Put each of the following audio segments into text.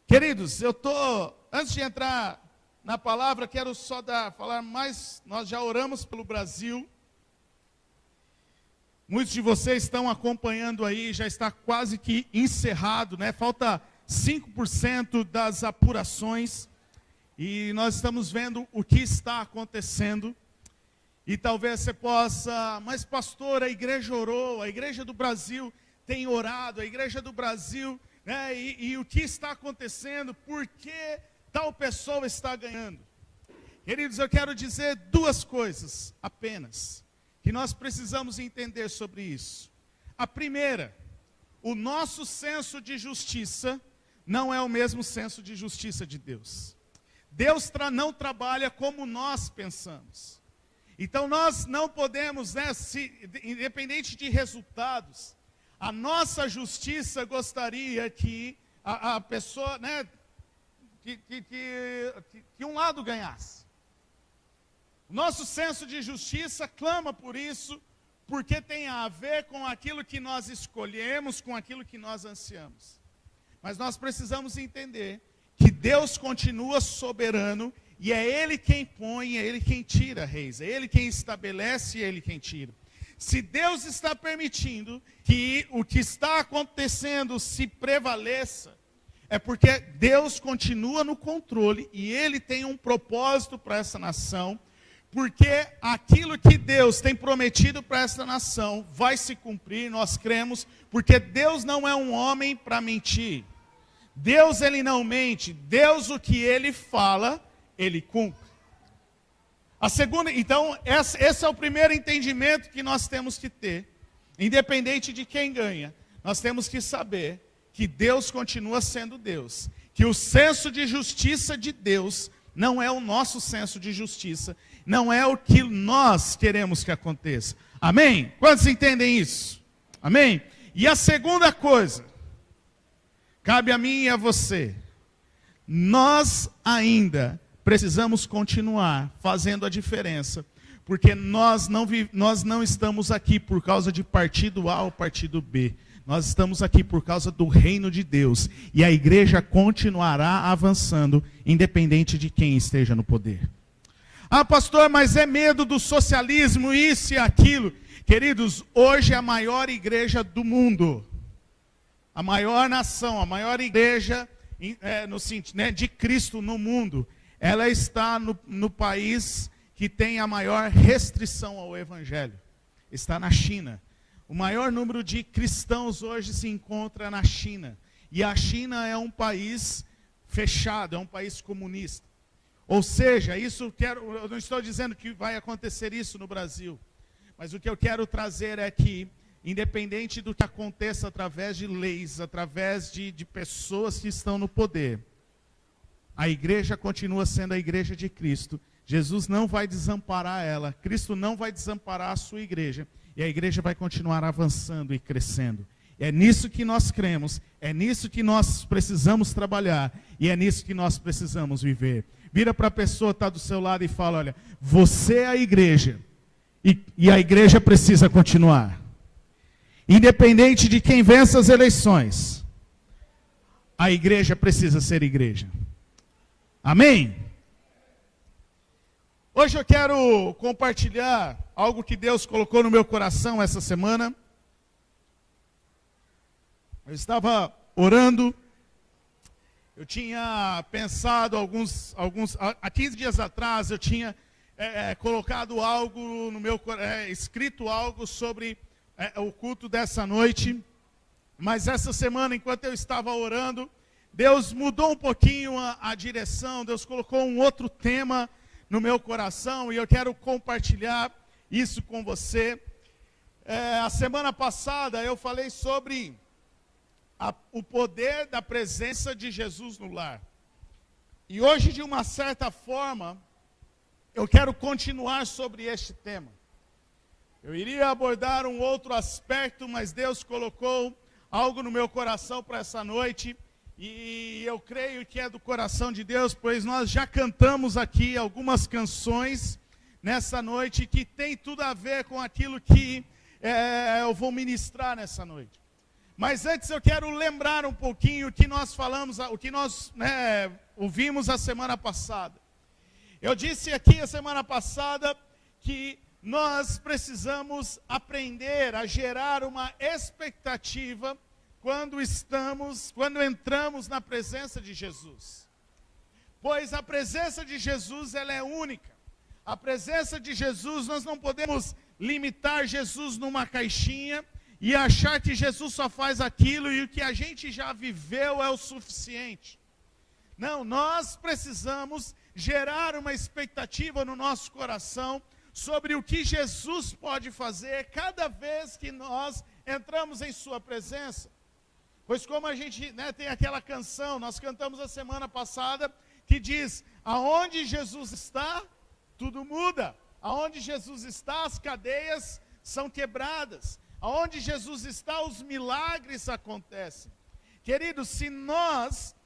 Queridos, antes de entrar na palavra, quero só falar mais. Nós já oramos pelo Brasil. Muitos de vocês estão acompanhando aí, já está quase que encerrado, né? Falta 5% das apurações e nós estamos vendo o que está acontecendo. E talvez você possa, mas pastor, a igreja orou, a igreja do Brasil tem orado, a igreja do Brasil, né? E o que está acontecendo? Por que tal pessoa está ganhando? Queridos, eu quero dizer duas coisas apenas, que nós precisamos entender sobre isso. A primeira, o nosso senso de justiça não é o mesmo senso de justiça de Deus. Deus não trabalha como nós pensamos. Então nós não podemos, independente de resultados, a nossa justiça gostaria que a pessoa, que um lado ganhasse. Nosso senso de justiça clama por isso, porque tem a ver com aquilo que nós escolhemos, com aquilo que nós ansiamos. Mas nós precisamos entender que Deus continua soberano, e é Ele quem põe, é Ele quem tira reis, é Ele quem estabelece e é Ele quem tira. Se Deus está permitindo que o que está acontecendo se prevaleça, é porque Deus continua no controle, e Ele tem um propósito para essa nação, porque aquilo que Deus tem prometido para essa nação vai se cumprir, nós cremos, porque Deus não é um homem para mentir. Deus, Ele não mente. Deus, o que Ele fala, Ele cumpre. A segunda, então, esse é o primeiro entendimento que nós temos que ter. Independente de quem ganha, nós temos que saber que Deus continua sendo Deus. Que o senso de justiça de Deus não é o nosso senso de justiça, não é o que nós queremos que aconteça. Amém? Quantos entendem isso? Amém? E a segunda coisa, cabe a mim e a você, nós ainda precisamos continuar fazendo a diferença, porque nós não estamos aqui por causa de partido A ou partido B. Nós estamos aqui por causa do reino de Deus. E a igreja continuará avançando, independente de quem esteja no poder. Ah, pastor, mas é medo do socialismo, isso e aquilo. Queridos, hoje é a maior igreja do mundo. A maior nação, a maior igreja de Cristo no mundo. Ela está no país que tem a maior restrição ao evangelho. Está na China. O maior número de cristãos hoje se encontra na China. E a China é um país fechado, é um país comunista. Ou seja, eu não estou dizendo que vai acontecer isso no Brasil. Mas o que eu quero trazer é que, independente do que aconteça através de leis, através de pessoas que estão no poder, a igreja continua sendo a igreja de Cristo. Jesus não vai desamparar ela. Cristo não vai desamparar a sua igreja. E a igreja vai continuar avançando e crescendo. É nisso que nós cremos, é nisso que nós precisamos trabalhar, e é nisso que nós precisamos viver. Vira para a pessoa que está do seu lado e fala, olha, você é a igreja, e a igreja precisa continuar. Independente de quem vença as eleições, a igreja precisa ser igreja. Amém? Hoje eu quero compartilhar algo que Deus colocou no meu coração essa semana. Eu estava orando, eu tinha pensado há 15 dias atrás, eu tinha colocado algo no meu escrito algo sobre o culto dessa noite, mas essa semana, enquanto eu estava orando, Deus mudou um pouquinho a direção, Deus colocou um outro tema no meu coração, e eu quero compartilhar isso com você. A semana passada eu falei sobre o poder da presença de Jesus no lar. E hoje, de uma certa forma, eu quero continuar sobre este tema. Eu iria abordar um outro aspecto, mas Deus colocou algo no meu coração para essa noite, e eu creio que é do coração de Deus, pois nós já cantamos aqui algumas canções nessa noite que tem tudo a ver com aquilo que eu vou ministrar nessa noite. Mas antes eu quero lembrar um pouquinho o que nós falamos, o que nós ouvimos a semana passada. Eu disse aqui a semana passada que nós precisamos aprender a gerar uma expectativa quando entramos na presença de Jesus. Pois a presença de Jesus, ela é única. A presença de Jesus, nós não podemos limitar Jesus numa caixinha e achar que Jesus só faz aquilo e o que a gente já viveu é o suficiente. Não, nós precisamos gerar uma expectativa no nosso coração sobre o que Jesus pode fazer cada vez que nós entramos em sua presença. Pois como a gente tem aquela canção, nós cantamos a semana passada, que diz, aonde Jesus está, tudo muda. Aonde Jesus está, as cadeias são quebradas. Aonde Jesus está, os milagres acontecem. Queridos, se nós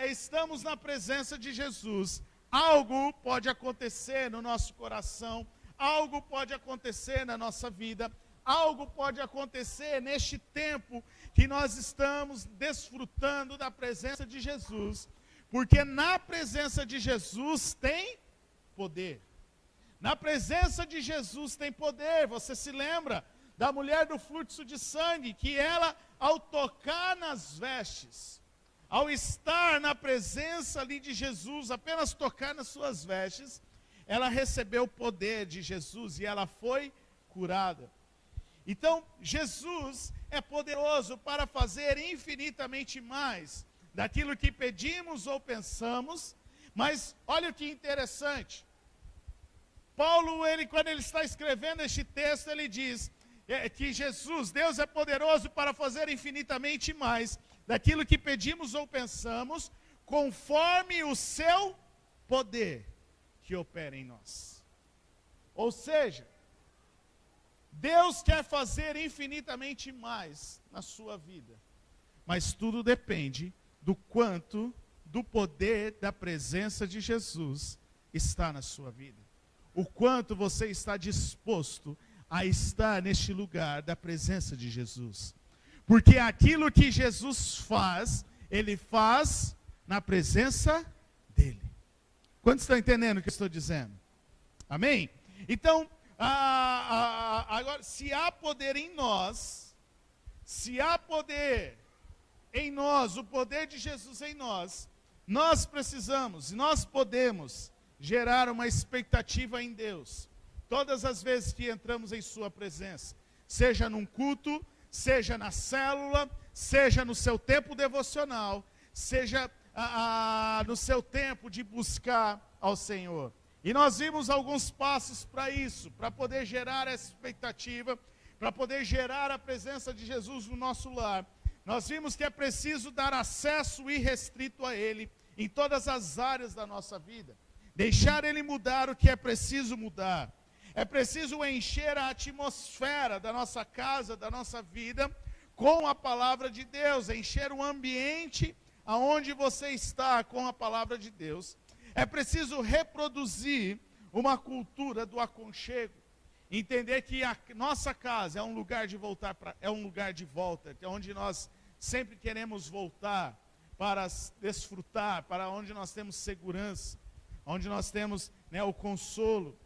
estamos na presença de Jesus, algo pode acontecer no nosso coração, algo pode acontecer na nossa vida, algo pode acontecer neste tempo que nós estamos desfrutando da presença de Jesus, porque na presença de Jesus tem poder. Na presença de Jesus tem poder. Você se lembra da mulher do fluxo de sangue, que ela, ao tocar nas vestes, ao estar na presença ali de Jesus, apenas tocar nas suas vestes, ela recebeu o poder de Jesus e ela foi curada. Então, Jesus é poderoso para fazer infinitamente mais daquilo que pedimos ou pensamos, mas olha o que interessante. Paulo, quando ele está escrevendo este texto, ele diz que Jesus, Deus é poderoso para fazer infinitamente mais daquilo que pedimos ou pensamos, conforme o seu poder que opera em nós. Ou seja, Deus quer fazer infinitamente mais na sua vida, mas tudo depende do quanto do poder da presença de Jesus está na sua vida. O quanto você está disposto a estar neste lugar da presença de Jesus. Porque aquilo que Jesus faz, Ele faz na presença dEle. Quantos estão entendendo o que eu estou dizendo? Amém? Então, agora, se há poder em nós, o poder de Jesus em nós, nós precisamos, nós podemos gerar uma expectativa em Deus, todas as vezes que entramos em sua presença, seja num culto, seja na célula, seja no seu tempo devocional, seja no seu tempo de buscar ao Senhor. E nós vimos alguns passos para isso, para poder gerar essa expectativa, para poder gerar a presença de Jesus no nosso lar. Nós vimos que é preciso dar acesso irrestrito a Ele em todas as áreas da nossa vida. Deixar Ele mudar o que é preciso mudar. É preciso encher a atmosfera da nossa casa, da nossa vida, com a palavra de Deus. Encher o ambiente aonde você está com a palavra de Deus. É preciso reproduzir uma cultura do aconchego. Entender que a nossa casa é um lugar de volta, é onde nós sempre queremos voltar para desfrutar, para onde nós temos segurança, onde nós temos o consolo.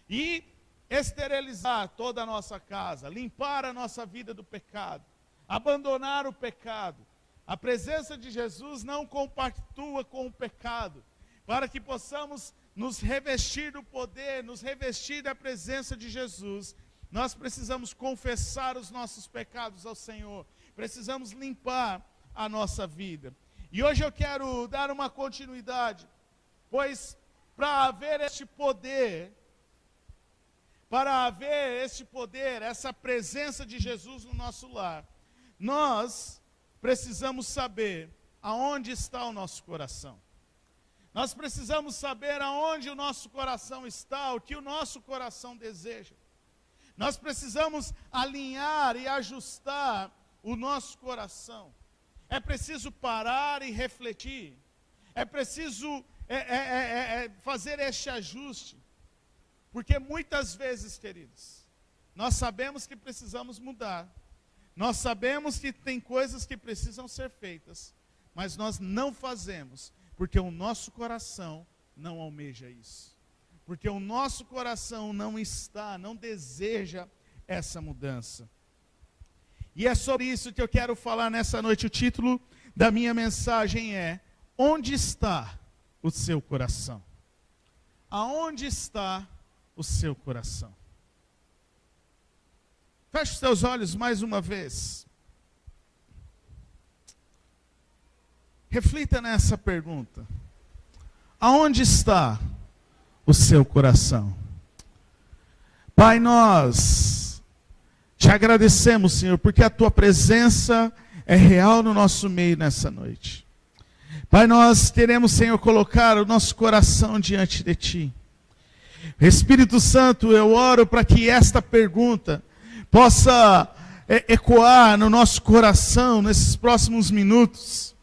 E esterilizar toda a nossa casa, limpar a nossa vida do pecado, abandonar o pecado. A presença de Jesus não compactua com o pecado, para que possamos nos revestir do poder, nos revestir da presença de Jesus. Nós precisamos confessar os nossos pecados ao Senhor, precisamos limpar a nossa vida. E hoje eu quero dar uma continuidade, pois para haver este poder, essa presença de Jesus no nosso lar, nós precisamos saber aonde está o nosso coração. Nós precisamos saber aonde o nosso coração está, o que o nosso coração deseja. Nós precisamos alinhar e ajustar o nosso coração. É preciso parar e refletir. É preciso fazer este ajuste. Porque muitas vezes, queridos, nós sabemos que precisamos mudar. Nós sabemos que tem coisas que precisam ser feitas, mas nós não fazemos, porque o nosso coração não almeja isso. Porque o nosso coração não deseja essa mudança. E é sobre isso que eu quero falar nessa noite. O título da minha mensagem é: onde está o seu coração? Aonde está o seu coração? Feche os seus olhos mais uma vez. Reflita nessa pergunta. Aonde está o seu coração? Pai, nós te agradecemos, Senhor, porque a tua presença é real no nosso meio nessa noite. Pai, nós queremos, Senhor, colocar o nosso coração diante de ti. Espírito Santo, eu oro para que esta pergunta possa ecoar no nosso coração nesses próximos minutos.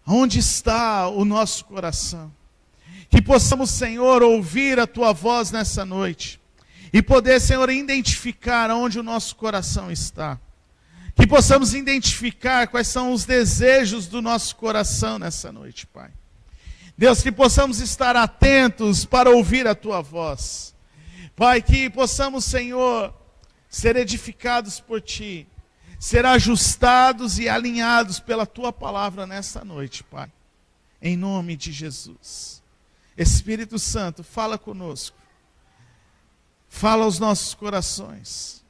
Onde está o nosso coração? Que possamos, Senhor, ouvir a tua voz nessa noite e poder, Senhor, identificar onde o nosso coração está. Que possamos identificar quais são os desejos do nosso coração nessa noite, Pai. Deus, que possamos estar atentos para ouvir a tua voz. Pai, que possamos, Senhor, ser edificados por ti, ser ajustados e alinhados pela tua palavra nessa noite, Pai. Em nome de Jesus. Espírito Santo, fala conosco. Fala aos nossos corações.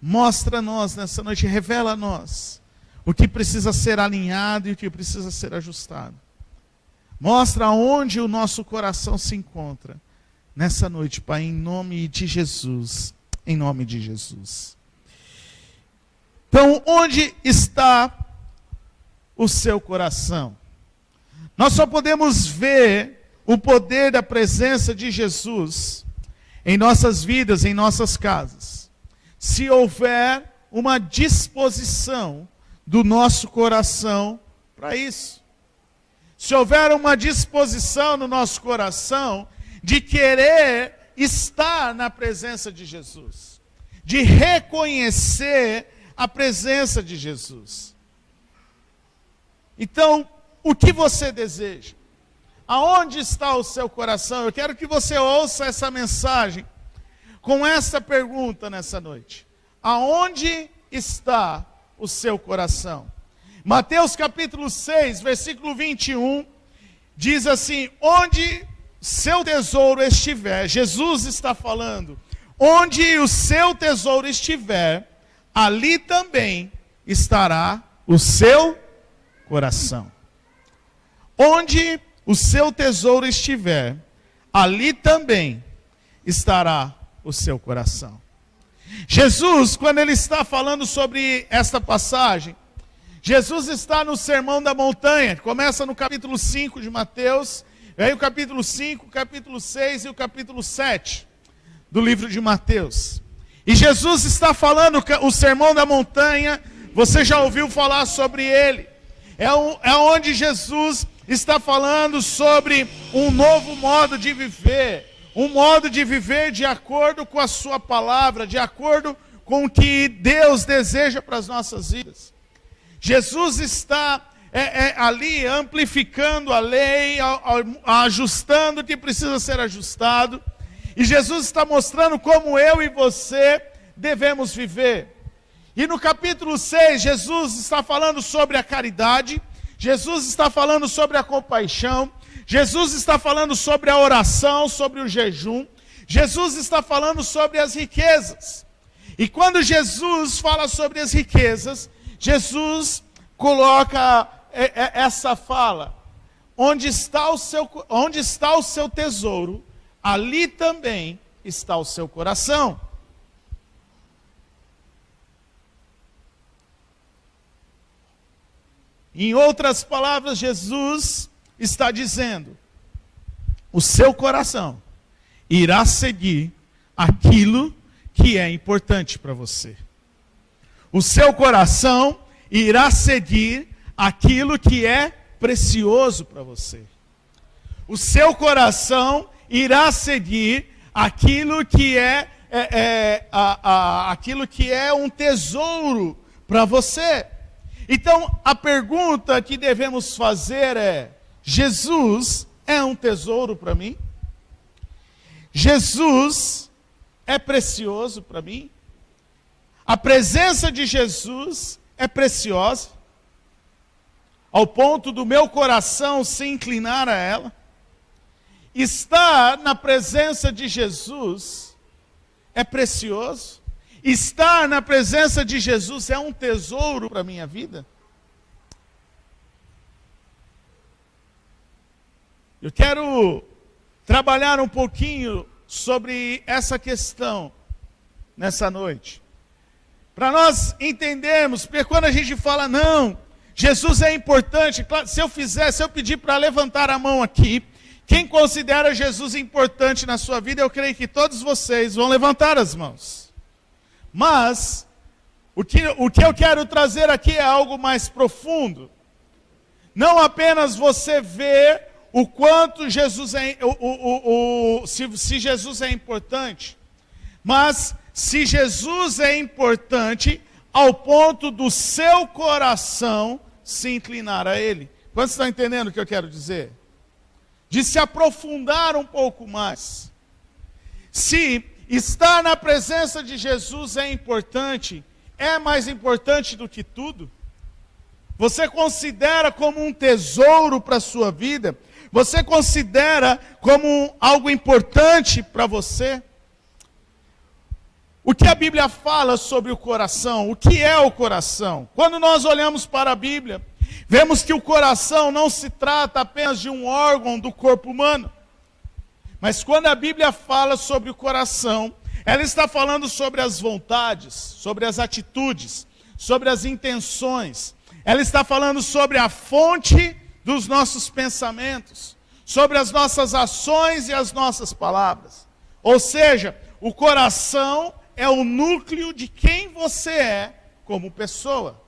Mostra a nós nessa noite, revela a nós o que precisa ser alinhado e o que precisa ser ajustado. Mostra onde o nosso coração se encontra nessa noite, Pai, em nome de Jesus. Em nome de Jesus. Então, onde está o seu coração? Nós só podemos ver o poder da presença de Jesus em nossas vidas, em nossas casas, se houver uma disposição do nosso coração para isso. Se houver uma disposição no nosso coração de querer estar na presença de Jesus, de reconhecer a presença de Jesus. Então, o que você deseja? Aonde está o seu coração? Eu quero que você ouça essa mensagem com essa pergunta nessa noite. Aonde está o seu coração? Mateus capítulo 6, versículo 21, diz assim: onde seu tesouro estiver, Jesus está falando, onde o seu tesouro estiver, ali também estará o seu coração. Onde o seu tesouro estiver, ali também estará o seu coração. Jesus, quando ele está falando sobre esta passagem, Jesus está no Sermão da Montanha, começa no capítulo 5 de Mateus, aí o capítulo 5, o capítulo 6 e o capítulo 7 do livro de Mateus. E Jesus está falando o Sermão da Montanha, você já ouviu falar sobre ele. É onde Jesus está falando sobre um novo modo de viver. Um modo de viver de acordo com a sua palavra, de acordo com o que Deus deseja para as nossas vidas. Jesus está ali amplificando a lei, ajustando o que precisa ser ajustado. E Jesus está mostrando como eu e você devemos viver. E no capítulo 6, Jesus está falando sobre a caridade, Jesus está falando sobre a compaixão, Jesus está falando sobre a oração, sobre o jejum, Jesus está falando sobre as riquezas. E quando Jesus fala sobre as riquezas, Jesus coloca essa fala: onde está o seu tesouro, ali também está o seu coração. Em outras palavras, Jesus está dizendo: o seu coração irá seguir aquilo que é importante para você. O seu coração irá seguir aquilo que é precioso para você. O seu coração irá seguir aquilo que é um tesouro para você. Então, a pergunta que devemos fazer é: Jesus é um tesouro para mim? Jesus é precioso para mim? A presença de Jesus é preciosa, ao ponto do meu coração se inclinar a ela? Estar na presença de Jesus é precioso? Estar na presença de Jesus é um tesouro para a minha vida? Eu quero trabalhar um pouquinho sobre essa questão nessa noite, para nós entendermos, porque quando a gente fala, não, Jesus é importante, claro, se eu pedir para levantar a mão aqui, quem considera Jesus importante na sua vida, eu creio que todos vocês vão levantar as mãos. Mas, o que eu quero trazer aqui é algo mais profundo. Não apenas você ver o quanto Jesus se Jesus é importante, mas se Jesus é importante ao ponto do seu coração se inclinar a Ele. Quantos estão entendendo o que eu quero dizer? De se aprofundar um pouco mais. Se estar na presença de Jesus é importante, é mais importante do que tudo? Você considera como um tesouro para a sua vida? Você considera como algo importante para você? O que a Bíblia fala sobre o coração? O que é o coração? Quando nós olhamos para a Bíblia, vemos que o coração não se trata apenas de um órgão do corpo humano. Mas quando a Bíblia fala sobre o coração, ela está falando sobre as vontades, sobre as atitudes, sobre as intenções. Ela está falando sobre a fonte dos nossos pensamentos, sobre as nossas ações e as nossas palavras. Ou seja, o coração é o núcleo de quem você é como pessoa.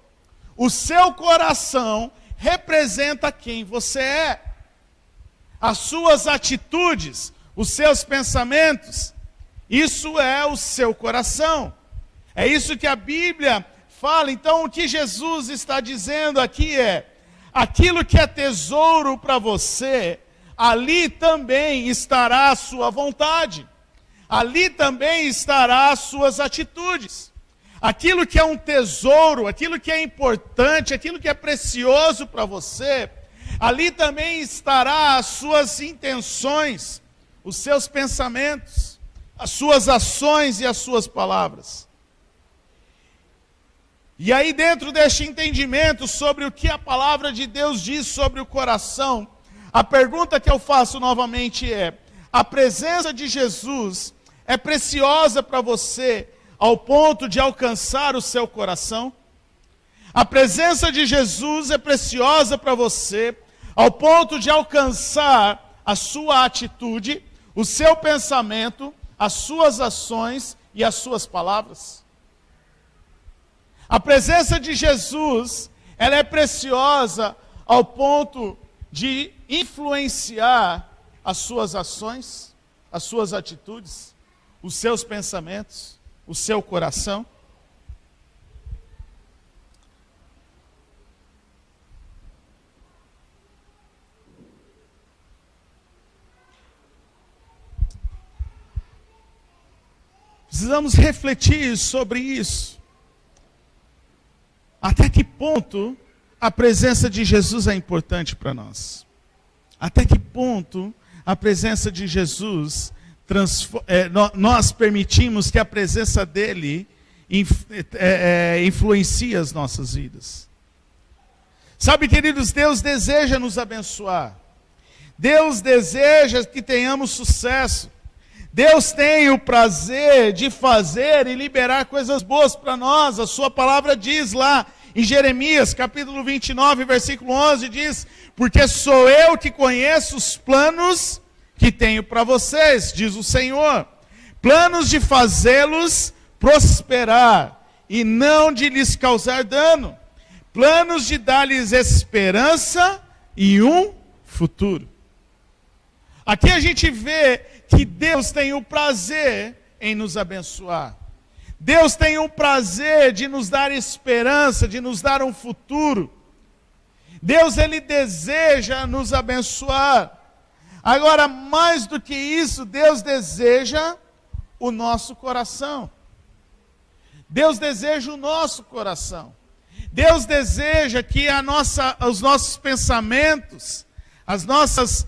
O seu coração representa quem você é. As suas atitudes, os seus pensamentos, isso é o seu coração. É isso que a Bíblia fala. Então, o que Jesus está dizendo aqui é: aquilo que é tesouro para você, ali também estará a sua vontade. Ali também estará as suas atitudes. Aquilo que é um tesouro, aquilo que é importante, aquilo que é precioso para você, ali também estará as suas intenções, os seus pensamentos, as suas ações e as suas palavras. E aí, dentro deste entendimento sobre o que a palavra de Deus diz sobre o coração, a pergunta que eu faço novamente é: a presença de Jesus é preciosa para você ao ponto de alcançar o seu coração? A presença de Jesus é preciosa para você ao ponto de alcançar a sua atitude, o seu pensamento, as suas ações e as suas palavras? A presença de Jesus, ela é preciosa ao ponto de influenciar as suas ações, as suas atitudes, os seus pensamentos, o seu coração? Precisamos refletir sobre isso. Até que ponto a presença de Jesus é importante para nós? Até que ponto a presença de Jesus, nós permitimos que a presença dele influencie as nossas vidas? Sabe, queridos, Deus deseja nos abençoar. Deus deseja que tenhamos sucesso. Deus tem o prazer de fazer e liberar coisas boas para nós. A sua palavra diz lá em Jeremias, capítulo 29, versículo 11, diz: porque sou eu que conheço os planos que tenho para vocês, diz o Senhor, planos de fazê-los prosperar e não de lhes causar dano, planos de dar-lhes esperança e um futuro. Aqui a gente vê que Deus tem o prazer em nos abençoar. Deus tem o prazer de nos dar esperança, de nos dar um futuro. Deus, Ele deseja nos abençoar. Agora, mais do que isso, Deus deseja o nosso coração. Deus deseja o nosso coração. Deus deseja que os nossos pensamentos, as nossas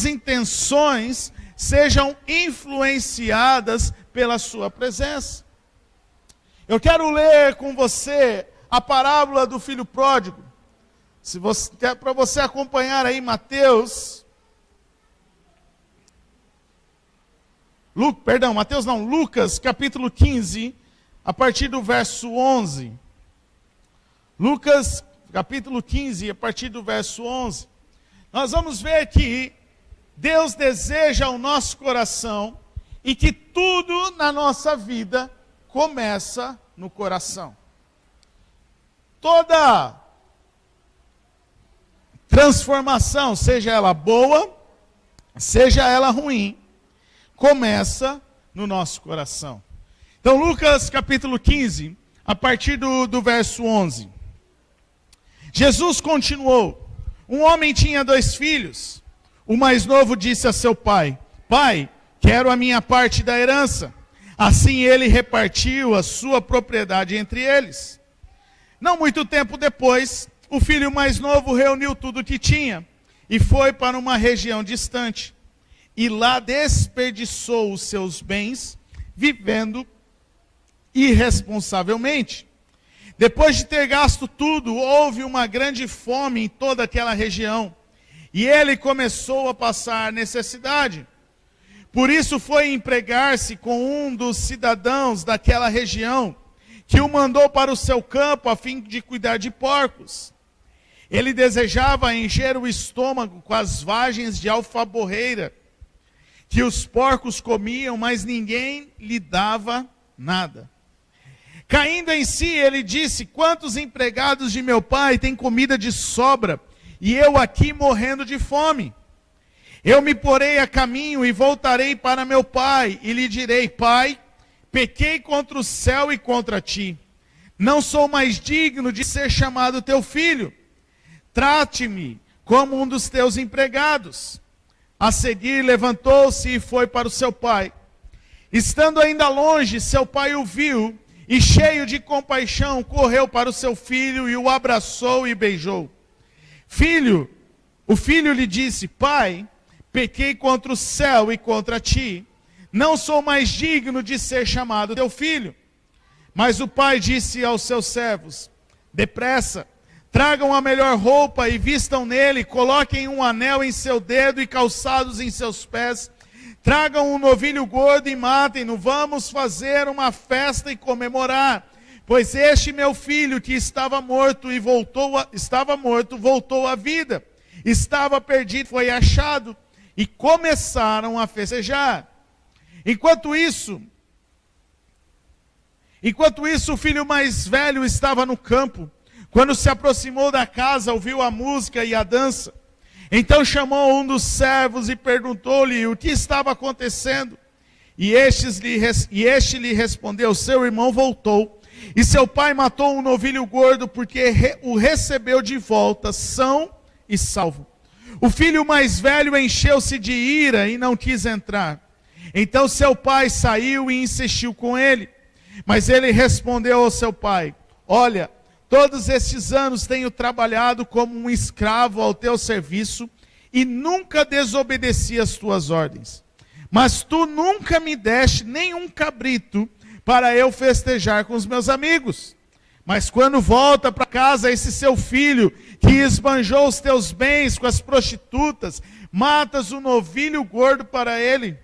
intenções sejam influenciadas pela sua presença. Eu quero ler com você a parábola do filho pródigo. Para você acompanhar aí Mateus. Lucas capítulo 15, a partir do verso 11. Lucas capítulo 15, a partir do verso 11. Nós vamos ver que Deus deseja o nosso coração e que tudo na nossa vida começa no coração. Toda transformação, seja ela boa, seja ela ruim, começa no nosso coração. Então, Lucas capítulo 15, a partir do verso 11. Jesus continuou: um homem tinha 2 filhos. O mais novo disse a seu pai: Pai, quero a minha parte da herança. Assim ele repartiu a sua propriedade entre eles. Não muito tempo depois, o filho mais novo reuniu tudo o que tinha e foi para uma região distante. E lá desperdiçou os seus bens, vivendo irresponsavelmente. Depois de ter gasto tudo, houve uma grande fome em toda aquela região. E ele começou a passar necessidade. Por isso foi empregar-se com um dos cidadãos daquela região, que o mandou para o seu campo a fim de cuidar de porcos. Ele desejava encher o estômago com as vagens de alfaborreira, que os porcos comiam, mas ninguém lhe dava nada. Caindo em si, ele disse: quantos empregados de meu pai têm comida de sobra, e eu aqui morrendo de fome? Eu me porei a caminho e voltarei para meu pai, e lhe direi: Pai, pequei contra o céu e contra ti. Não sou mais digno de ser chamado teu filho. Trate-me como um dos teus empregados. A seguir levantou-se e foi para o seu pai. Estando ainda longe, seu pai o viu e, cheio de compaixão, correu para o seu filho e o abraçou e beijou. O filho lhe disse: Pai, pequei contra o céu e contra ti. Não sou mais digno de ser chamado teu filho. Mas o pai disse aos seus servos: depressa, tragam a melhor roupa e vistam nele, coloquem um anel em seu dedo e calçados em seus pés. Tragam um novilho gordo e matem-no. Vamos fazer uma festa e comemorar. Pois este meu filho que estava morto voltou à vida. Estava perdido, foi achado. E começaram a festejar. Enquanto isso, o filho mais velho estava no campo. Quando se aproximou da casa, ouviu a música e a dança. Então chamou um dos servos e perguntou-lhe o que estava acontecendo. E este lhe respondeu: seu irmão voltou, e seu pai matou um novilho gordo, porque o recebeu de volta, são e salvo. O filho mais velho encheu-se de ira e não quis entrar. Então seu pai saiu e insistiu com ele. Mas ele respondeu ao seu pai: olha, todos estes anos tenho trabalhado como um escravo ao teu serviço e nunca desobedeci às tuas ordens. Mas tu nunca me deste nenhum cabrito para eu festejar com os meus amigos. Mas quando volta para casa esse seu filho, que esbanjou os teus bens com as prostitutas, matas um novilho gordo para ele.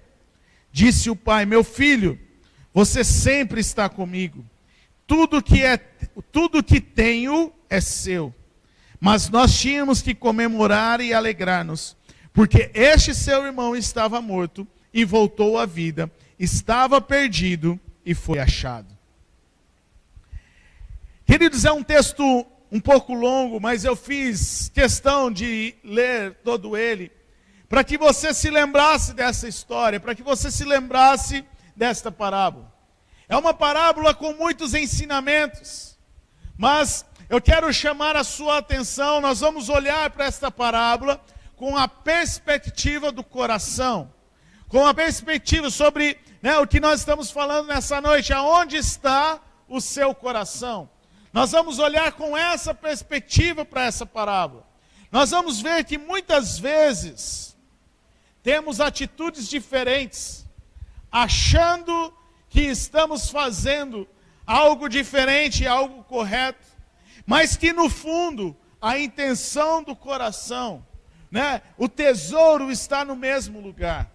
Disse o pai: meu filho, você sempre está comigo. Tudo que tenho é seu. Mas nós tínhamos que comemorar e alegrar-nos, porque este seu irmão estava morto e voltou à vida, estava perdido e foi achado. Queridos, é um texto um pouco longo, mas eu fiz questão de ler todo ele, para que você se lembrasse dessa história, para que você se lembrasse desta parábola. É uma parábola com muitos ensinamentos, mas eu quero chamar a sua atenção. Nós vamos olhar para esta parábola com a perspectiva do coração, com a perspectiva sobre o que nós estamos falando nessa noite. Aonde está o seu coração? Nós vamos olhar com essa perspectiva para essa parábola. Nós vamos ver que muitas vezes temos atitudes diferentes, achando que estamos fazendo algo diferente, algo correto, mas que no fundo, a intenção do coração, o tesouro está no mesmo lugar,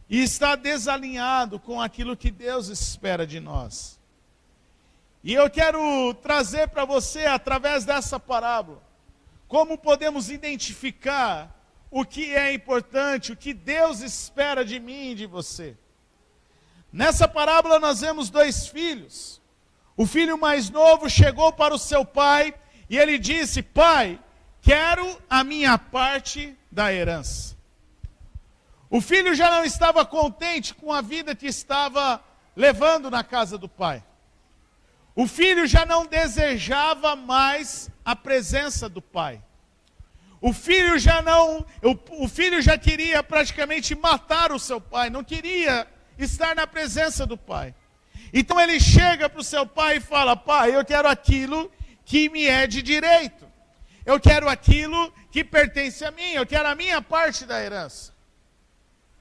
e está desalinhado com aquilo que Deus espera de nós. E eu quero trazer para você, através dessa parábola, como podemos identificar o que é importante, o que Deus espera de mim e de você. Nessa parábola nós vemos dois filhos. O filho mais novo chegou para o seu pai e ele disse: pai, quero a minha parte da herança. O filho já não estava contente com a vida que estava levando na casa do pai. O filho já não desejava mais a presença do pai. O filho já queria praticamente matar o seu pai, não queria estar na presença do pai. Então ele chega para o seu pai e fala: pai, eu quero aquilo que me é de direito. Eu quero aquilo que pertence a mim, eu quero a minha parte da herança.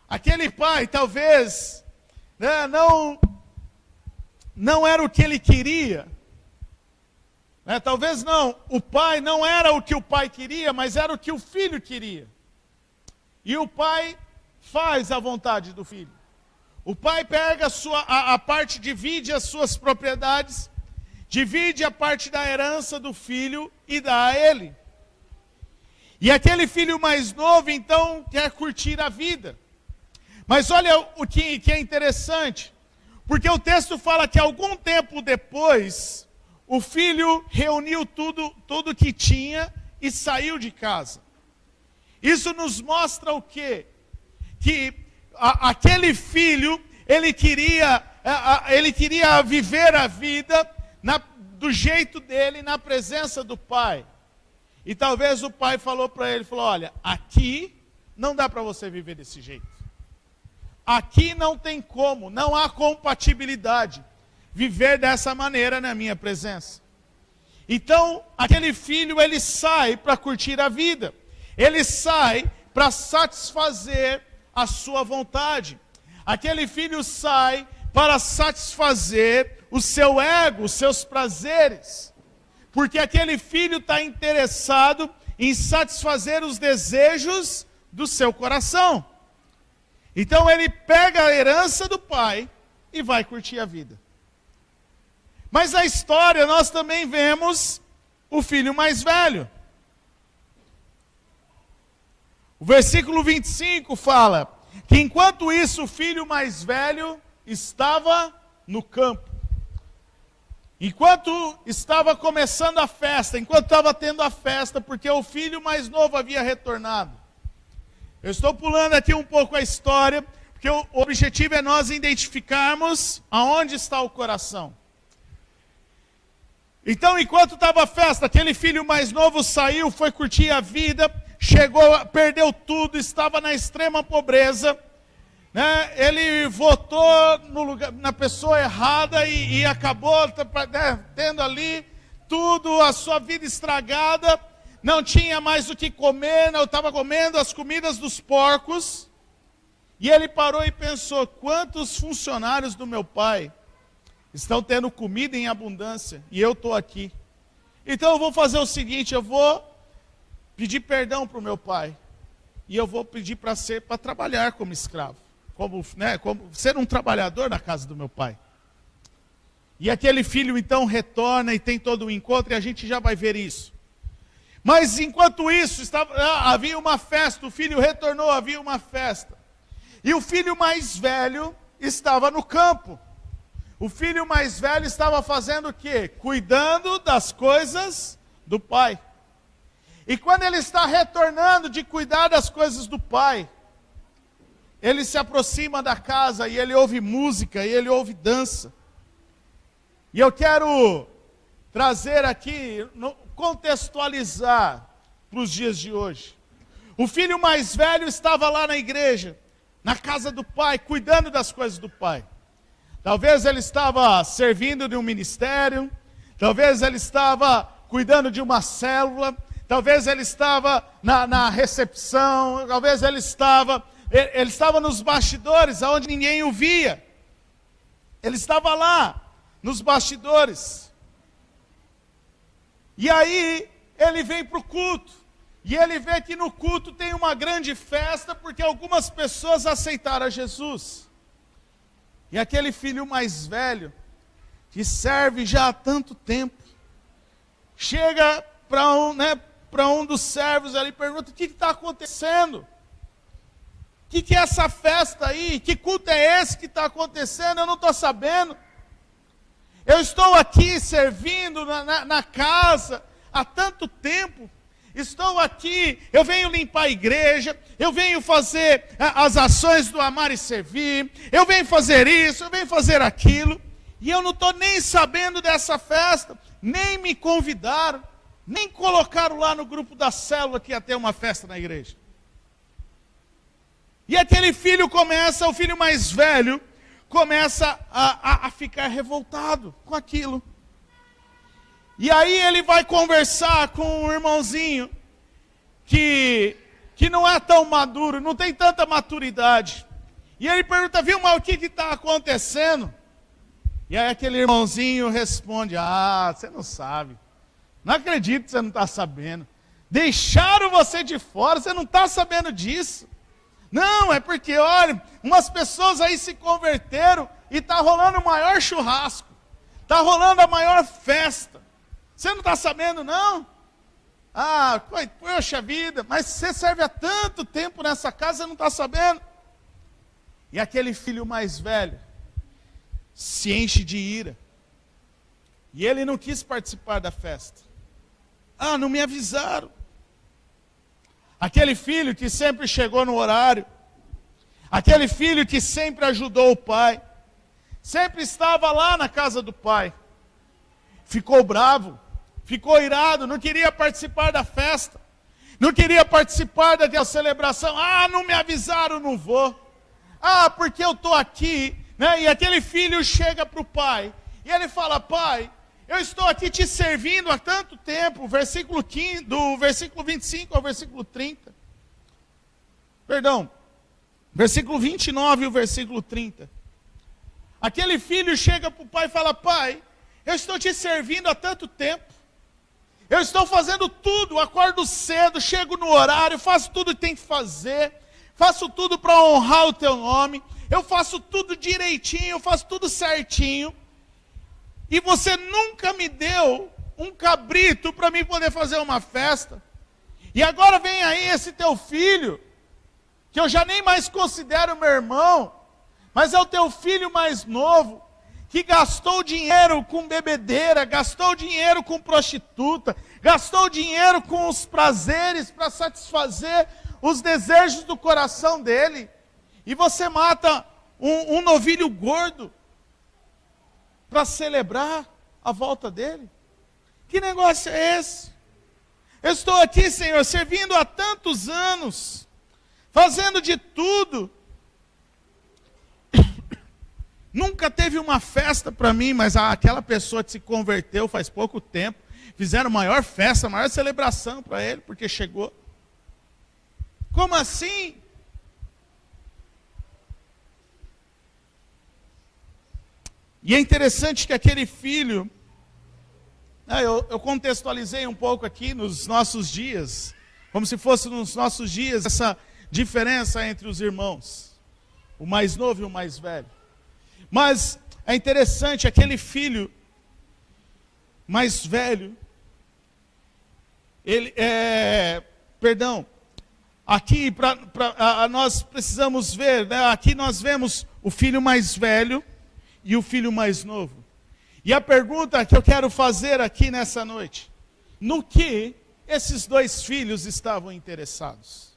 Aquele pai talvez não era o que ele queria. Talvez não, o pai não era o que o pai queria, mas era o que o filho queria. E o pai faz a vontade do filho. O pai pega a parte, divide as suas propriedades, divide a parte da herança do filho e dá a ele. E aquele filho mais novo, então, quer curtir a vida. Mas olha o que é interessante, porque o texto fala que algum tempo depois, o filho reuniu tudo que tinha e saiu de casa. Isso nos mostra o quê? Que aquele filho, ele queria viver a vida do jeito dele, na presença do pai. E talvez o pai falou para ele, olha, aqui não dá para você viver desse jeito. Aqui não tem como, não há compatibilidade viver dessa maneira na minha presença. Então, aquele filho, ele sai para curtir a vida. Ele sai para satisfazer a sua vontade. Aquele filho sai para satisfazer o seu ego, os seus prazeres. Porque aquele filho está interessado em satisfazer os desejos do seu coração. Então ele pega a herança do pai e vai curtir a vida. Mas na história nós também vemos o filho mais velho. O versículo 25 fala que enquanto isso o filho mais velho estava no campo. Enquanto estava começando a festa, enquanto estava tendo a festa, porque o filho mais novo havia retornado. Eu estou pulando aqui um pouco a história, porque o objetivo é nós identificarmos aonde está o coração. Então, enquanto estava a festa, aquele filho mais novo saiu, foi curtir a vida, chegou, perdeu tudo, estava na extrema pobreza, ele votou na pessoa errada e acabou tendo ali tudo, a sua vida estragada, não tinha mais o que comer, não estava comendo as comidas dos porcos, e ele parou e pensou: quantos funcionários do meu pai estão tendo comida em abundância, e eu estou aqui. Então eu vou fazer o seguinte, eu vou pedir perdão para o meu pai, e eu vou pedir para trabalhar como escravo, como ser um trabalhador na casa do meu pai. E aquele filho então retorna e tem todo o encontro, e a gente já vai ver isso. Mas enquanto isso, havia uma festa, o filho retornou, havia uma festa. E o filho mais velho estava no campo. O filho mais velho estava fazendo o quê? Cuidando das coisas do pai. E quando ele está retornando de cuidar das coisas do pai, ele se aproxima da casa e ele ouve música, e ele ouve dança. E eu quero trazer aqui, contextualizar para os dias de hoje. O filho mais velho estava lá na igreja, na casa do pai, cuidando das coisas do pai. Talvez ele estava servindo de um ministério, talvez ele estava cuidando de uma célula, talvez ele estava na recepção, talvez ele estava nos bastidores, onde ninguém o via. Ele estava lá, nos bastidores. E aí, ele vem para o culto. E ele vê que no culto tem uma grande festa, porque algumas pessoas aceitaram a Jesus. E aquele filho mais velho, que serve já há tanto tempo, chega para um dos servos ali e pergunta: o que está acontecendo? O que é essa festa aí? Que culto é esse que está acontecendo? Eu não estou sabendo. Eu estou aqui servindo na casa há tanto tempo. Estou aqui, eu venho limpar a igreja, eu venho fazer as ações do amar e servir, eu venho fazer isso, eu venho fazer aquilo, e eu não estou nem sabendo dessa festa, nem me convidaram, nem colocaram lá no grupo da célula que ia ter uma festa na igreja. E aquele filho o filho mais velho, começa a ficar revoltado com aquilo. E aí ele vai conversar com um irmãozinho que não é tão maduro, não tem tanta maturidade. E ele pergunta: viu, mas o que está acontecendo? E aí aquele irmãozinho responde: você não sabe. Não acredito que você não está sabendo. Deixaram você de fora, você não está sabendo disso. Não, é porque, olha, umas pessoas aí se converteram e está rolando o maior churrasco. Está rolando a maior festa. Você não está sabendo, não? Poxa vida, mas você serve há tanto tempo nessa casa, você não está sabendo? E aquele filho mais velho se enche de ira. E ele não quis participar da festa. Não me avisaram. Aquele filho que sempre chegou no horário. Aquele filho que sempre ajudou o pai. Sempre estava lá na casa do pai. Ficou bravo. Ficou irado, não queria participar da festa, não queria participar daquela celebração. Não me avisaram, não vou. Porque eu estou aqui, né? E aquele filho chega para o pai, e ele fala: pai, eu estou aqui te servindo há tanto tempo, versículo 15, do versículo 25 ao versículo 30. Perdão, versículo 29 e o versículo 30. Aquele filho chega para o pai e fala: pai, eu estou te servindo há tanto tempo. Eu estou fazendo tudo, acordo cedo, chego no horário, faço tudo que tem que fazer, faço tudo para honrar o teu nome, eu faço tudo direitinho, eu faço tudo certinho, e você nunca me deu um cabrito para mim poder fazer uma festa. E agora vem aí esse teu filho, que eu já nem mais considero meu irmão, mas é o teu filho mais novo, que gastou dinheiro com bebedeira, gastou dinheiro com prostituta, gastou dinheiro com os prazeres para satisfazer os desejos do coração dele. E você mata um novilho gordo para celebrar a volta dele? Que negócio é esse? Eu estou aqui, Senhor, servindo há tantos anos, fazendo de tudo. Nunca teve uma festa para mim, mas aquela pessoa que se converteu faz pouco tempo, fizeram maior festa, maior celebração para ele, porque chegou. Como assim? E é interessante que aquele filho, eu contextualizei um pouco aqui nos nossos dias, como se fosse nos nossos dias, essa diferença entre os irmãos, o mais novo e o mais velho. Mas é interessante, aquele filho mais velho, aqui nós precisamos ver, né, aqui nós vemos o filho mais velho e o filho mais novo. E a pergunta que eu quero fazer aqui nessa noite: no que esses dois filhos estavam interessados?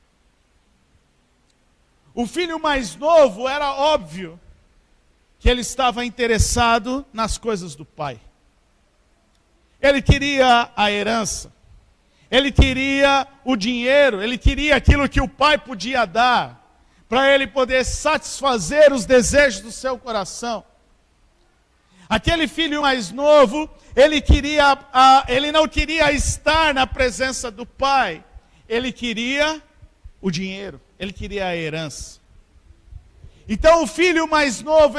O filho mais novo, era óbvio que ele estava interessado nas coisas do pai. Ele queria a herança, ele queria o dinheiro, ele queria aquilo que o pai podia dar, para ele poder satisfazer os desejos do seu coração. Aquele filho mais novo, ele não queria estar na presença do pai, ele queria o dinheiro, ele queria a herança. Então o filho mais novo,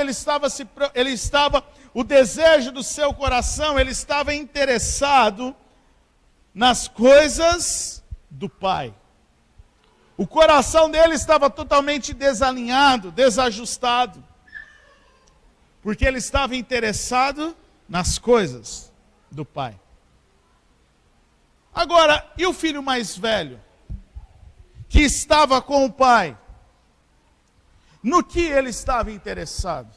o desejo do seu coração, ele estava interessado nas coisas do pai. O coração dele estava totalmente desalinhado, desajustado, porque ele estava interessado nas coisas do pai. Agora, e o filho mais velho, que estava com o pai? No que ele estava interessado?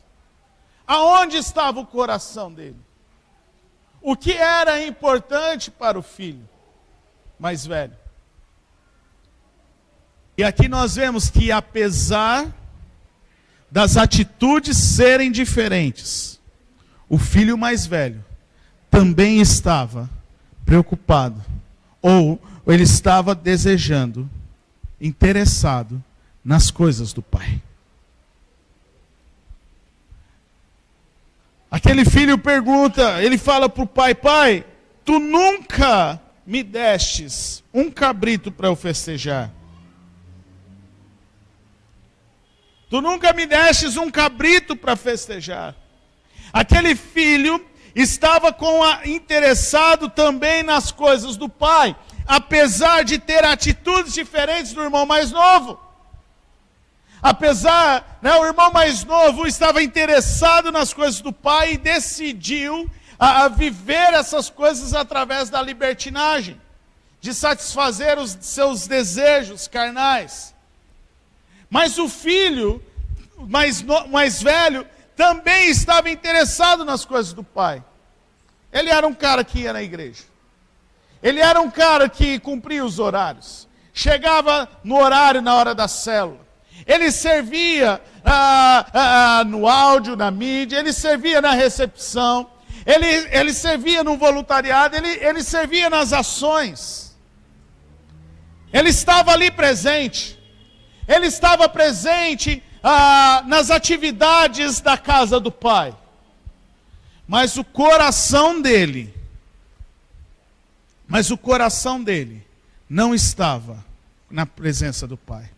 Aonde estava o coração dele? O que era importante para o filho mais velho? E aqui nós vemos que, apesar das atitudes serem diferentes, o filho mais velho também estava preocupado, ou ele estava desejando, interessado nas coisas do pai. Aquele filho pergunta, ele fala para o pai: pai, tu nunca me destes um cabrito para eu festejar. Tu nunca me destes um cabrito para festejar. Aquele filho estava interessado também nas coisas do pai, apesar de ter atitudes diferentes do irmão mais novo. O irmão mais novo estava interessado nas coisas do pai e decidiu a viver essas coisas através da libertinagem, de satisfazer os seus desejos carnais. Mas o filho mais velho também estava interessado nas coisas do pai. Ele era um cara que ia na igreja. Ele era um cara que cumpria os horários. Chegava no horário, na hora da célula. Ele servia no áudio, na mídia, ele servia na recepção, ele servia no voluntariado, ele servia nas ações. Ele estava ali presente. Ele estava presente nas atividades da casa do pai. Mas o coração dele não estava na presença do pai.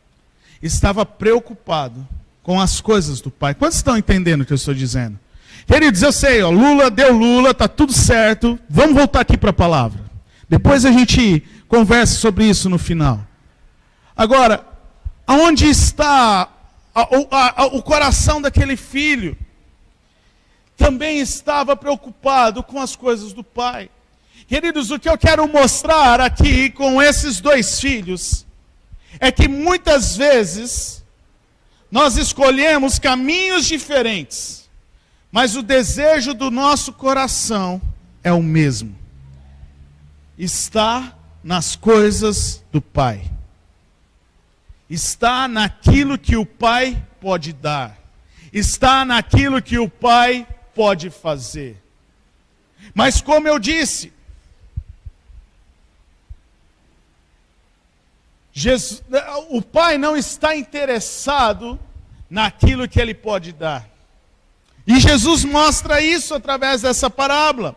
Estava preocupado com as coisas do pai. Quantos estão entendendo o que eu estou dizendo? Queridos, eu sei, Lula deu Lula, está tudo certo. Vamos voltar aqui para a palavra. Depois a gente conversa sobre isso no final. Agora, aonde está o coração daquele filho? Também estava preocupado com as coisas do pai. Queridos, o que eu quero mostrar aqui com esses dois filhos é que muitas vezes nós escolhemos caminhos diferentes, mas o desejo do nosso coração é o mesmo. Está nas coisas do Pai. Está naquilo que o Pai pode dar. Está naquilo que o Pai pode fazer. Mas como eu disse, o pai não está interessado naquilo que ele pode dar. E Jesus mostra isso através dessa parábola.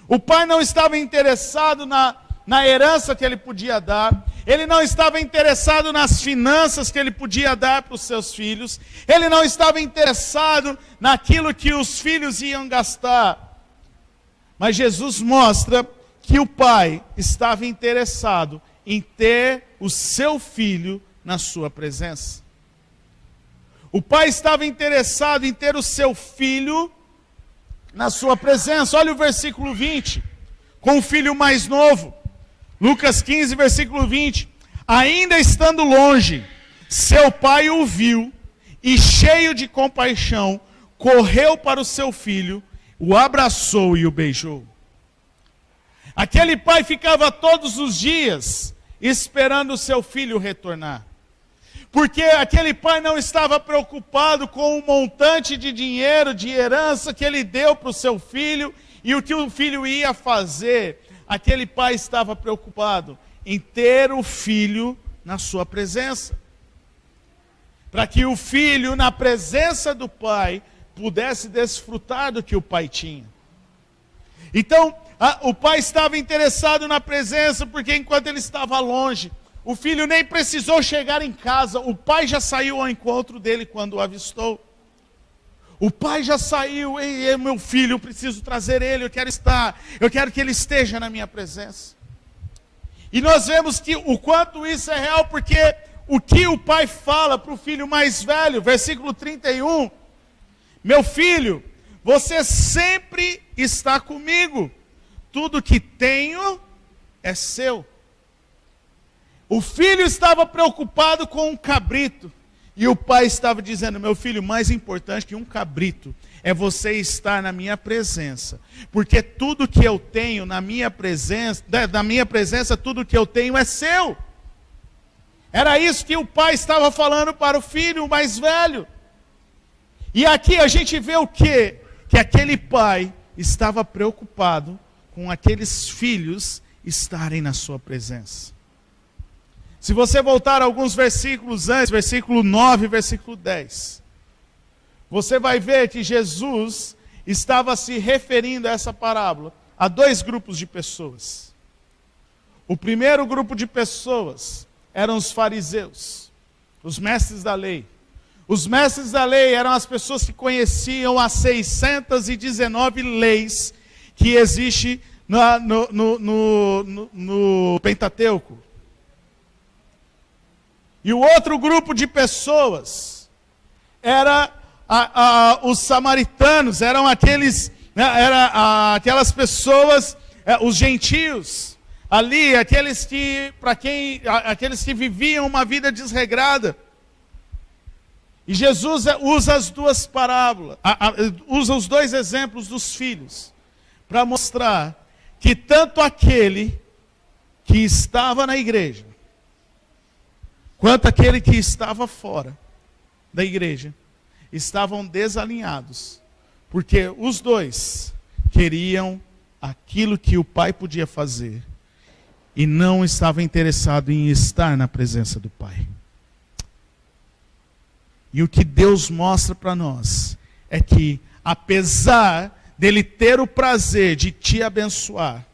O pai não estava interessado na herança que ele podia dar. Ele não estava interessado nas finanças que ele podia dar para os seus filhos. Ele não estava interessado naquilo que os filhos iam gastar. Mas Jesus mostra que o pai estava interessado em ter o seu filho na sua presença. O pai estava interessado em ter o seu filho na sua presença. Olha o versículo 20, com o filho mais novo. Lucas 15, versículo 20. Ainda estando longe, seu pai o viu e, cheio de compaixão, correu para o seu filho, o abraçou e o beijou. Aquele pai ficava todos os dias esperando o seu filho retornar. Porque aquele pai não estava preocupado com o montante de dinheiro, de herança que ele deu para o seu filho e o que o filho ia fazer. Aquele pai estava preocupado em ter o filho na sua presença. Para que o filho, na presença do pai, pudesse desfrutar do que o pai tinha. Então, o pai estava interessado na presença, porque enquanto ele estava longe, o filho nem precisou chegar em casa, o pai já saiu ao encontro dele quando o avistou. O pai já saiu, ei, meu filho, eu preciso trazer ele, eu quero que ele esteja na minha presença. E nós vemos que o quanto isso é real, porque o que o pai fala para o filho mais velho, versículo 31, meu filho, você sempre está comigo, tudo que tenho é seu. O filho estava preocupado com um cabrito, e o pai estava dizendo, meu filho, mais importante que um cabrito, é você estar na minha presença, porque tudo que eu tenho na minha presença, tudo que eu tenho é seu. Era isso que o pai estava falando para o filho mais velho. E aqui a gente vê o quê? Que aquele pai estava preocupado com aqueles filhos estarem na sua presença. Se você voltar alguns versículos antes, versículo 9 e versículo 10, você vai ver que Jesus estava se referindo a essa parábola a dois grupos de pessoas. O primeiro grupo de pessoas eram os fariseus, os mestres da lei. Os mestres da lei eram as pessoas que conheciam as 619 leis que existem no Pentateuco. E o outro grupo de pessoas era os samaritanos, eram aquelas pessoas, os gentios, ali, aqueles que viviam uma vida desregrada. E Jesus usa as duas parábolas, usa os dois exemplos dos filhos, para mostrar que tanto aquele que estava na igreja, quanto aquele que estava fora da igreja, estavam desalinhados, porque os dois queriam aquilo que o pai podia fazer, e não estavam interessados em estar na presença do pai. E o que Deus mostra para nós é que, apesar dele ter o prazer de te abençoar,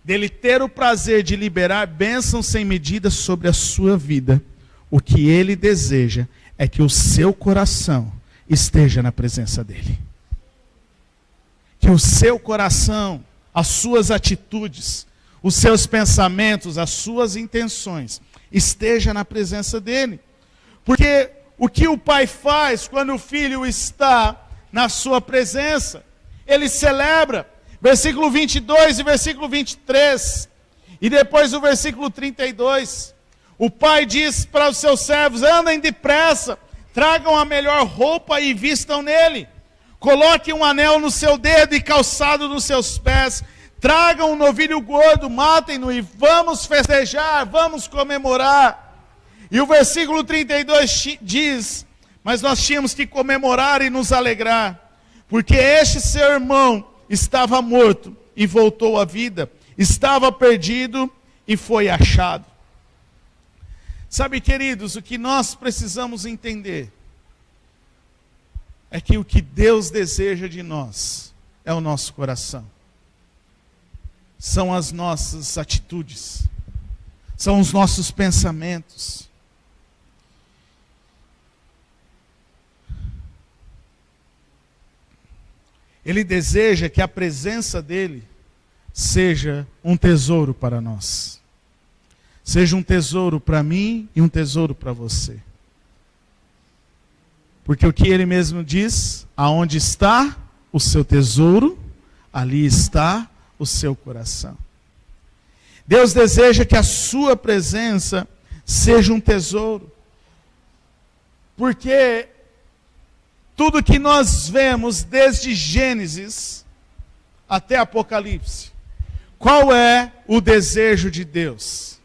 dele ter o prazer de liberar bênçãos sem medida sobre a sua vida, o que ele deseja é que o seu coração esteja na presença dele. Que o seu coração, as suas atitudes, os seus pensamentos, as suas intenções, esteja na presença dele. Porque o que o pai faz quando o filho está na sua presença? Ele celebra. Versículo 22 e versículo 23. E depois o versículo 32. O pai diz para os seus servos, andem depressa, tragam a melhor roupa e vistam nele. Coloquem um anel no seu dedo e calçado nos seus pés. Tragam um novilho gordo, matem-no e vamos festejar, vamos comemorar. E o versículo 32 diz, mas nós tínhamos que comemorar e nos alegrar, porque este seu irmão estava morto e voltou à vida, estava perdido e foi achado. Sabe, queridos, o que nós precisamos entender é que o que Deus deseja de nós é o nosso coração. São as nossas atitudes, são os nossos pensamentos. Ele deseja que a presença dele seja um tesouro para nós. Seja um tesouro para mim e um tesouro para você. Porque o que ele mesmo diz, aonde está o seu tesouro, ali está o seu coração. Deus deseja que a sua presença seja um tesouro. Porque tudo que nós vemos desde Gênesis até Apocalipse, qual é o desejo de Deus?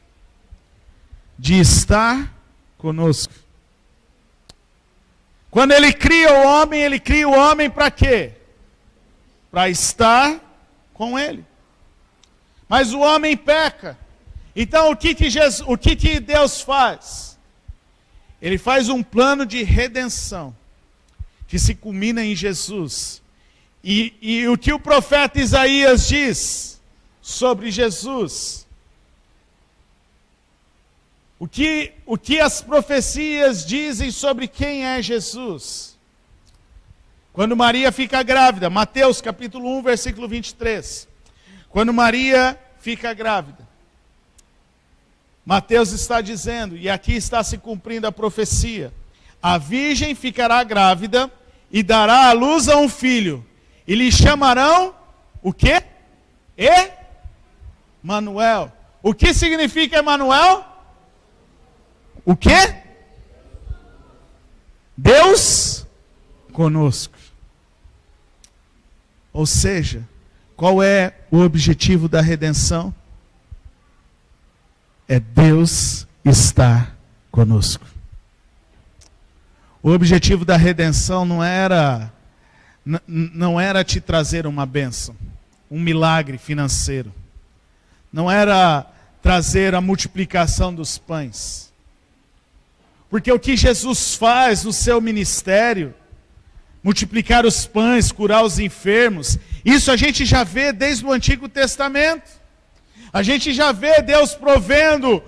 De estar conosco. Quando ele cria o homem para quê? Para estar com ele. Mas o homem peca. Então o que Deus faz? Ele faz um plano de redenção que se culmina em Jesus. E o que o profeta Isaías diz sobre Jesus? O que as profecias dizem sobre quem é Jesus? Quando Maria fica grávida, Mateus capítulo 1, versículo 23. Quando Maria fica grávida, Mateus está dizendo, e aqui está se cumprindo a profecia: a virgem ficará grávida e dará à luz a um filho, e lhe chamarão o quê? Emanuel. O que significa Emanuel? O quê? Deus conosco. Ou seja, qual é o objetivo da redenção? É Deus estar conosco. O objetivo da redenção não era te trazer uma bênção, um milagre financeiro. Não era trazer a multiplicação dos pães. Porque o que Jesus faz no seu ministério, multiplicar os pães, curar os enfermos, isso a gente já vê desde o Antigo Testamento. A gente já vê Deus provendo,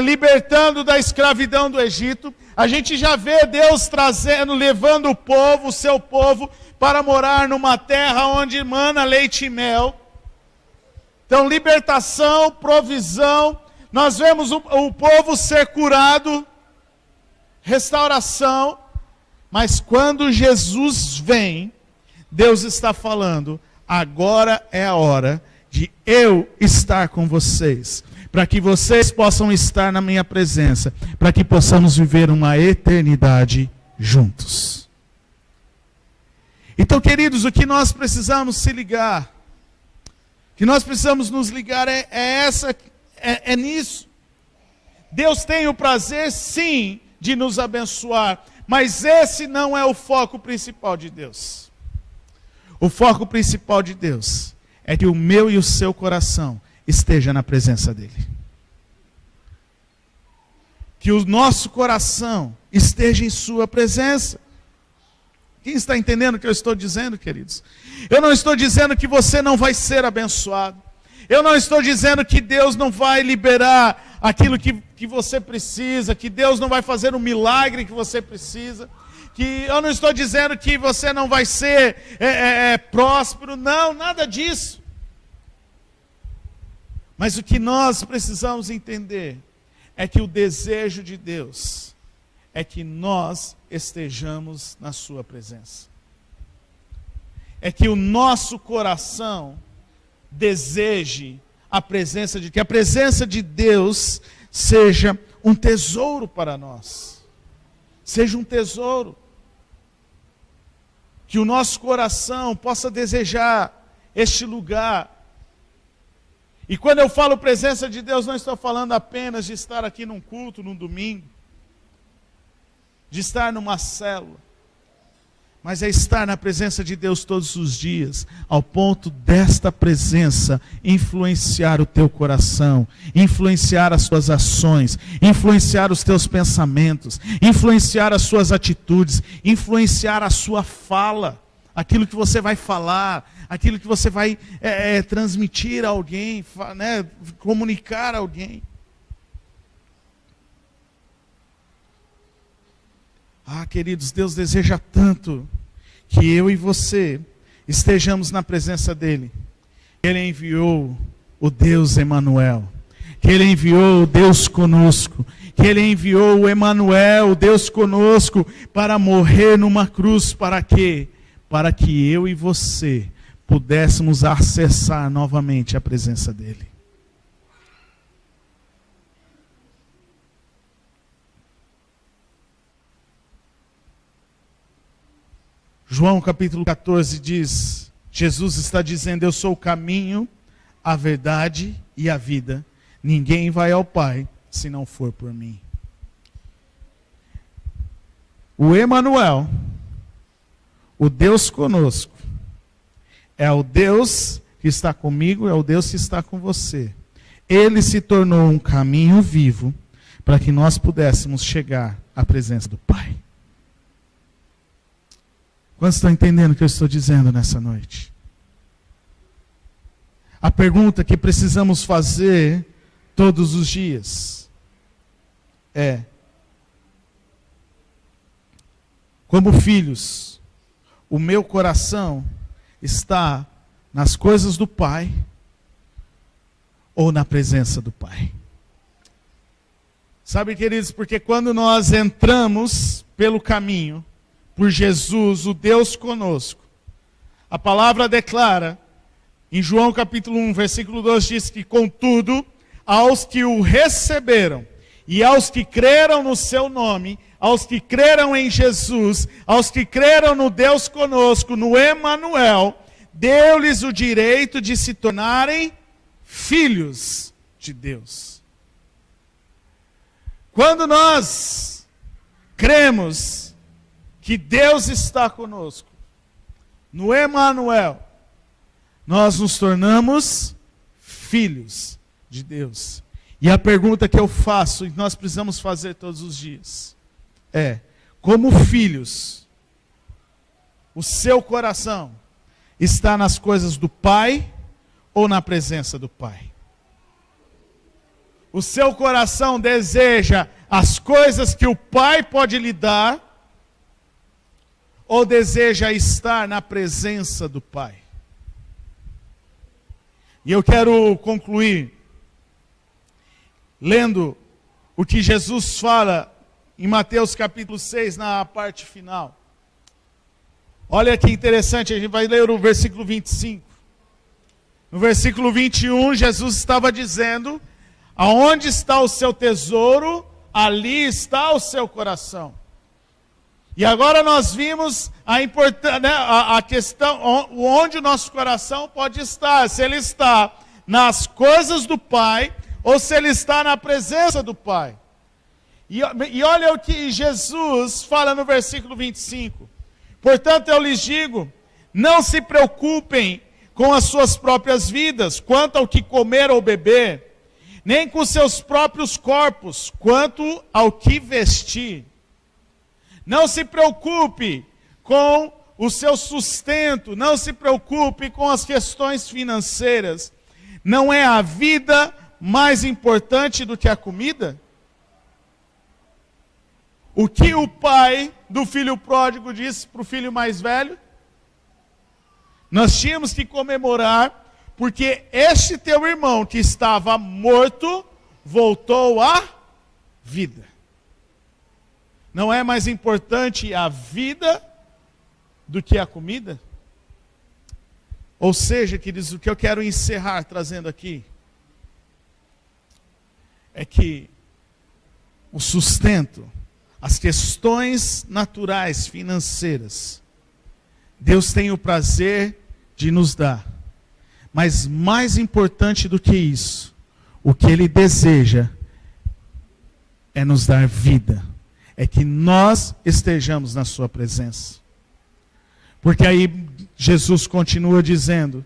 libertando da escravidão do Egito. A gente já vê Deus trazendo, levando o seu povo, para morar numa terra onde mana leite e mel. Então, libertação, provisão. Nós vemos o povo ser curado, restauração. Mas quando Jesus vem, Deus está falando: agora é a hora de eu estar com vocês, para que vocês possam estar na minha presença, para que possamos viver uma eternidade juntos. Então, queridos, o que nós precisamos se ligar, que nós precisamos nos ligar é nisso. Deus tem o prazer, sim, de nos abençoar, mas esse não é o foco principal de Deus. O foco principal de Deus é que o meu e o seu coração esteja na presença dele. Que o nosso coração esteja em sua presença. Quem está entendendo o que eu estou dizendo, queridos? Eu não estou dizendo que você não vai ser abençoado. Eu não estou dizendo que Deus não vai liberar aquilo que você precisa, que Deus não vai fazer um milagre que você precisa. Que eu não estou dizendo que você não vai ser próspero. Não, nada disso. Mas o que nós precisamos entender é que o desejo de Deus é que nós estejamos na sua presença. É que o nosso coração deseje que a presença de Deus seja um tesouro para nós. Seja um tesouro. Que o nosso coração possa desejar este lugar. E quando eu falo presença de Deus, não estou falando apenas de estar aqui num culto, num domingo, de estar numa célula, mas é estar na presença de Deus todos os dias, ao ponto desta presença influenciar o teu coração, influenciar as tuas ações, influenciar os teus pensamentos, influenciar as suas atitudes, influenciar a sua fala, aquilo que você vai falar, aquilo que você vai transmitir a alguém, comunicar a alguém. Ah, queridos, Deus deseja tanto que eu e você estejamos na presença dEle. Ele enviou o Deus Emanuel, que Ele enviou o Deus conosco, que Ele enviou o Emanuel, o Deus conosco, para morrer numa cruz. Para quê? Para que eu e você pudéssemos acessar novamente a presença dEle. João capítulo 14 diz, Jesus está dizendo: eu sou o caminho, a verdade e a vida. Ninguém vai ao Pai se não for por mim. O Emanuel, o Deus conosco, é o Deus que está comigo, é o Deus que está com você. Ele se tornou um caminho vivo para que nós pudéssemos chegar à presença do Pai. Quantos estão entendendo o que eu estou dizendo nessa noite? A pergunta que precisamos fazer todos os dias é: como filhos, o meu coração está nas coisas do Pai ou na presença do Pai? Sabe, queridos, porque quando nós entramos pelo caminho, por Jesus, o Deus conosco, a palavra declara, em João capítulo 1, versículo 2, diz que, contudo, aos que o receberam e aos que creram no seu nome, aos que creram em Jesus, aos que creram no Deus conosco, no Emanuel, deu-lhes o direito de se tornarem filhos de Deus. Quando nós cremos que Deus está conosco, no Emanuel, nós nos tornamos filhos de Deus. E a pergunta que eu faço, e nós precisamos fazer todos os dias, é: como filhos, o seu coração está nas coisas do Pai ou na presença do Pai? O seu coração deseja as coisas que o Pai pode lhe dar, ou deseja estar na presença do Pai? E eu quero concluir lendo o que Jesus fala em Mateus capítulo 6, na parte final. Olha que interessante, a gente vai ler o versículo 25. No versículo 21, Jesus estava dizendo: aonde está o seu tesouro, ali está o seu coração. E agora nós vimos a questão, onde o nosso coração pode estar. Se ele está nas coisas do Pai, ou se ele está na presença do Pai. E olha o que Jesus fala no versículo 25. Portanto, eu lhes digo, não se preocupem com as suas próprias vidas, quanto ao que comer ou beber, nem com seus próprios corpos, quanto ao que vestir. Não se preocupe com o seu sustento, não se preocupe com as questões financeiras. Não é a vida mais importante do que a comida? O que o pai do filho pródigo disse para o filho mais velho? Nós tínhamos que comemorar, porque este teu irmão que estava morto, voltou à vida. Não é mais importante a vida do que a comida? Ou seja, queridos, o que eu quero encerrar trazendo aqui é que o sustento, as questões naturais, financeiras, Deus tem o prazer de nos dar. Mas mais importante do que isso, o que Ele deseja é nos dar vida. É que nós estejamos na sua presença. Porque aí Jesus continua dizendo,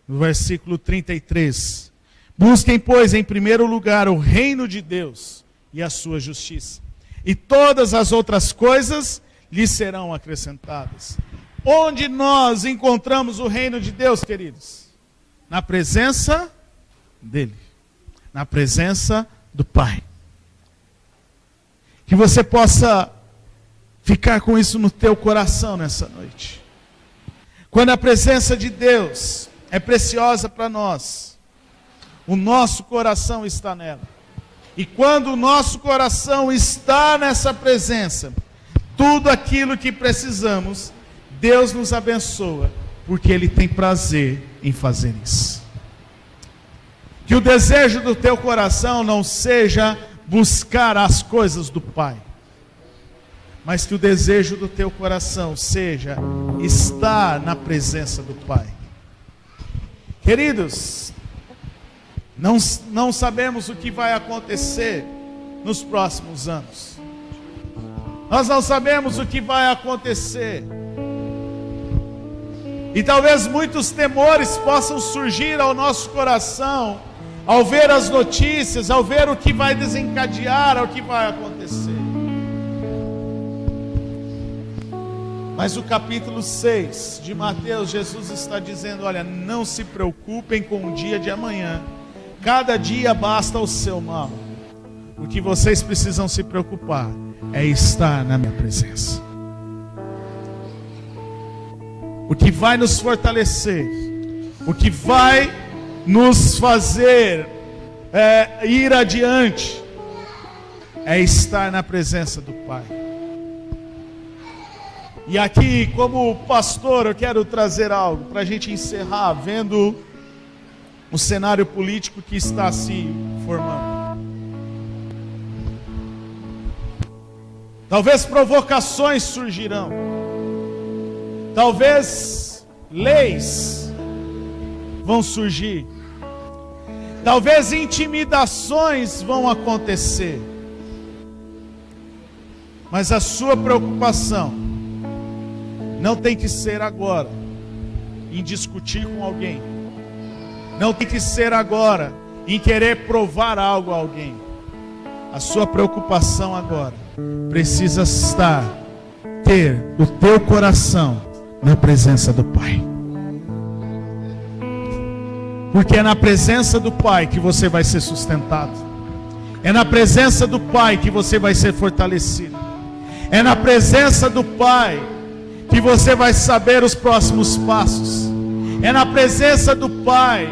no versículo 33, busquem, pois, em primeiro lugar o reino de Deus e a sua justiça, e todas as outras coisas lhes serão acrescentadas. Onde nós encontramos o reino de Deus, queridos? Na presença dele, na presença do Pai. Que você possa ficar com isso no teu coração nessa noite. Quando a presença de Deus é preciosa para nós, o nosso coração está nela. E quando o nosso coração está nessa presença, tudo aquilo que precisamos, Deus nos abençoa, porque Ele tem prazer em fazer isso. Que o desejo do teu coração não seja buscar as coisas do Pai, mas que o desejo do teu coração seja estar na presença do Pai. Queridos, não sabemos o que vai acontecer nos próximos anos. Nós não sabemos o que vai acontecer. E talvez muitos temores possam surgir ao nosso coração, ao ver as notícias, ao ver o que vai desencadear, o que vai acontecer. Mas o capítulo 6 de Mateus, Jesus está dizendo: olha, não se preocupem com o dia de amanhã. Cada dia basta o seu mal. O que vocês precisam se preocupar é estar na minha presença. O que vai nos fortalecer, o que vai nos fazer ir adiante, é estar na presença do Pai. E aqui, como pastor, eu quero trazer algo para a gente encerrar, vendo o cenário político que está se formando. Talvez provocações surgirão. Talvez leis vão surgir. Talvez intimidações vão acontecer. Mas a sua preocupação não tem que ser agora em discutir com alguém. Não tem que ser agora em querer provar algo a alguém. A sua preocupação agora precisa ter o teu coração na presença do Pai. Porque é na presença do Pai que você vai ser sustentado. É na presença do Pai que você vai ser fortalecido. É na presença do Pai que você vai saber os próximos passos. É na presença do Pai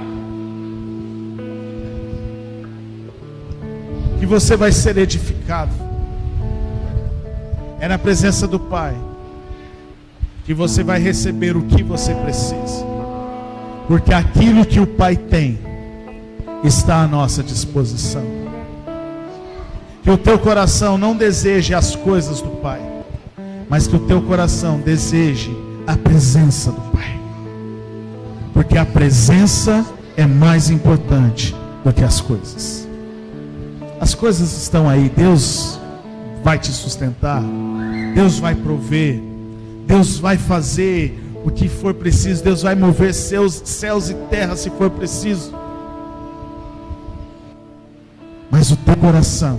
que você vai ser edificado. É na presença do Pai que você vai receber o que você precisa. Porque aquilo que o Pai tem está à nossa disposição. Que o teu coração não deseje as coisas do Pai, mas que o teu coração deseje a presença do Pai. Porque a presença é mais importante do que as coisas. As coisas estão aí, Deus vai te sustentar, Deus vai prover, Deus vai fazer o que for preciso, Deus vai mover céus e terra se for preciso. Mas o teu coração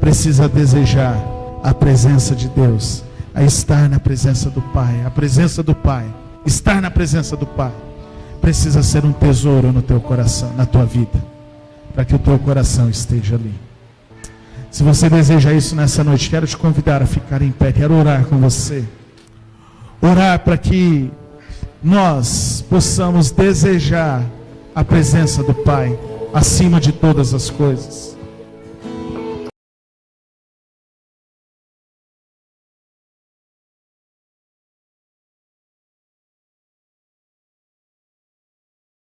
precisa desejar a presença de Deus, a estar na presença do Pai. A presença do Pai, estar na presença do Pai, precisa ser um tesouro no teu coração, na tua vida, para que o teu coração esteja ali. Se você deseja isso nessa noite, quero te convidar a ficar em pé, quero orar com você. Orar para que nós possamos desejar a presença do Pai acima de todas as coisas.